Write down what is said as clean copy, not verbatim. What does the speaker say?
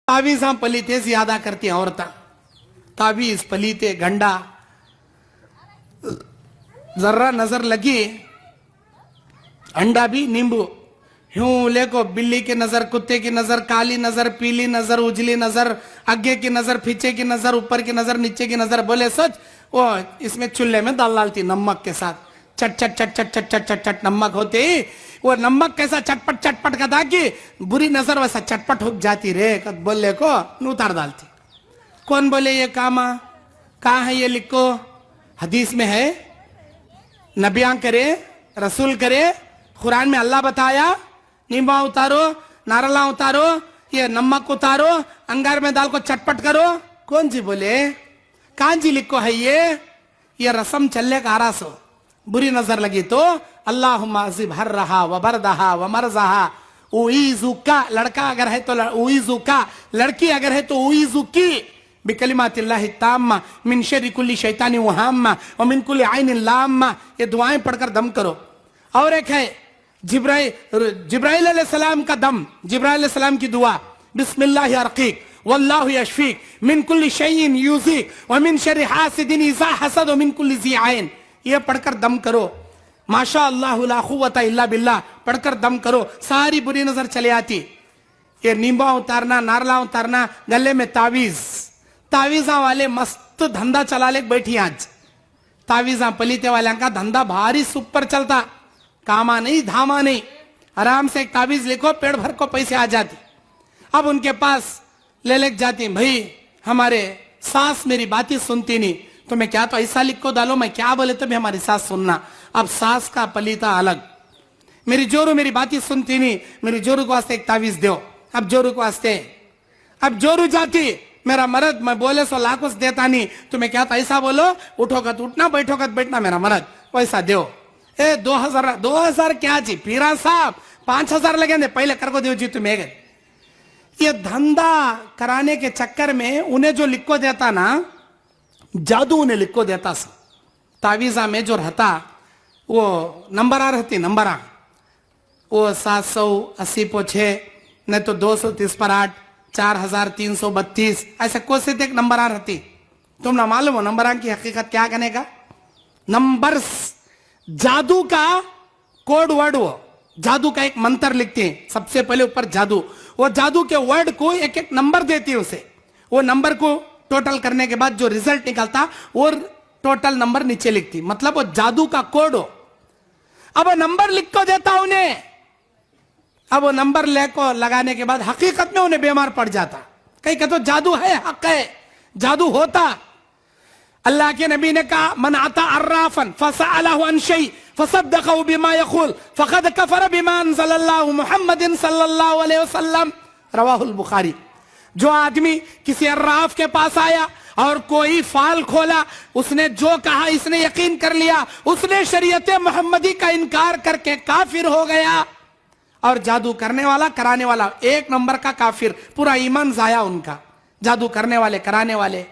तावीजा पलीते ज्यादा करती औरत तावीज पलीते गंडा जर्रा नजर लगी अंडा भी नींबू यूं लेको बिल्ली की नजर कुत्ते की नजर काली नजर पीली नजर उजली नजर आगे की नजर पीछे की नजर ऊपर की नजर नीचे की नजर बोले सच वो इसमें चूल्हे में दाल डालती नमक के साथ चट चट चट चट चट चट चट चट नमक होते ही वो नमक कैसा चटपट चटपट का था कि बुरी नजर वैसा चटपट हो जाती रे बोले को उतार डालती। कौन बोले ये कामा कहाँ है ये लिखो हदीस में है नबियां करे रसूल करे कुरान में अल्लाह बताया नींबा उतारो नारला उतारो ये नमक उतारो अंगार में दाल को चटपट करो कौन जी बोले कहाँ जी लिखो है ये रस्म चलने का आरा सो बुरी नजर लगी तो अल्लाहुम्मा अज़िब हर रहा वबरदहा वमरज़हा उईज़ुका लड़का अगर है तो उईज़ुका लड़की अगर है तो उईज़ुकी बिकलिमातिल्लाहि ताम्मा मिन शर्रि कुल्ली शैतानी वहाम्मा व मिन कुल्ली आइनिन लाम्मा ये दुआएं पढ़कर दम करो। और एक है जिब्राइल अलैहिस्सलाम का दम जिब्राइल अलैहिस्सलाम की दुआ बिस्मिल्लाहि अर्कीक वल्लाहु यशफीक मिन कुल्ली शैइन यूज़ीक व मिन शर्रि हासिदिन इज़ा हसद व मिन कुल्ली ज़ी आइन ये पढ़कर दम करो। माशा अल्लाह ला कुव्वता इल्ला बिल्लाह पढ़कर दम करो सारी बुरी नजर चले आती। ये नींबा उतारना नारला उतारना गले में तावीजा वाले मस्त धंधा चला ले बैठी आज तावीजा पलीते वाले का धंधा भारी सुपर चलता कामा नहीं धामा नहीं आराम से एक तावीज लिखो पेड़ भर को पैसे आ जाते। अब उनके पास ले जाती भाई हमारे सास मेरी बातें सुनती नहीं तो मैं क्या तो ऐसा लिख को डालो मैं क्या बोले तो भी हमारी सास सुनना। अब सास का पलीता अलग मेरी जोरू मेरी बातें सुनती नहीं मेरी जोरू को वास्ते एक तावीज दो। अब जोरू को वास्ते अब जोरू जाती मेरा मर्द मैं बोले सो लाखों देता नहीं तुम्हें क्या था ऐसा बोलो उठोगा तो उठना बैठोगा तो बैठना मेरा मर्द पैसा दो। ए 2000 क्या जी पीरा साहब 5000 लगे पहले कर को दो जी तुम्हें ये धंधा कराने के चक्कर में उन्हें जो लिखो देता ना जादू उन्हें लिखो देता सा तावीजा में जो रहता वो नंबर आ रहती नंबर आ वो 780 по 6 नहीं तो 230 पर 8 4332 ऐसे कोई एक नंबर आ रहती। तुम ना मालूम हो नंबर की हकीकत क्या करने का नंबर्स जादू का कोड वर्ड वो जादू का एक मंत्र लिखते हैं सबसे पहले ऊपर जादू वो जादू के वर्ड को एक एक नंबर देती है उसे वो नंबर को टोटल करने के बाद जो रिजल्ट निकलता और टोटल नंबर नीचे लिखती मतलब वो जादू का कोड हो। अब वो नंबर लिख को देता उन्हें अब वो नंबर ले को लगाने के बाद हकीकत में उन्हें बीमार पड़ जाता कहीं कहते तो जादू है हक है जादू होता। अल्लाह के नबी ने कहा मन आता अर्राफन फसअलहु अन शै फसद्दक़हु बिमा यक़ूल फ़क़द कफ़र बिमा अनज़लल्लाहु मुहम्मदिन सल्लल्लाहु अलैहि वसल्लम रवाहुल बुखारी। जो आदमी किसी अर्राफ के पास आया और कोई फाल खोला उसने जो कहा इसने यकीन कर लिया उसने शरीयत मोहम्मदी का इनकार करके काफिर हो गया। और जादू करने वाला कराने वाला एक नंबर का काफिर पूरा ईमान जाया उनका जादू करने वाले कराने वाले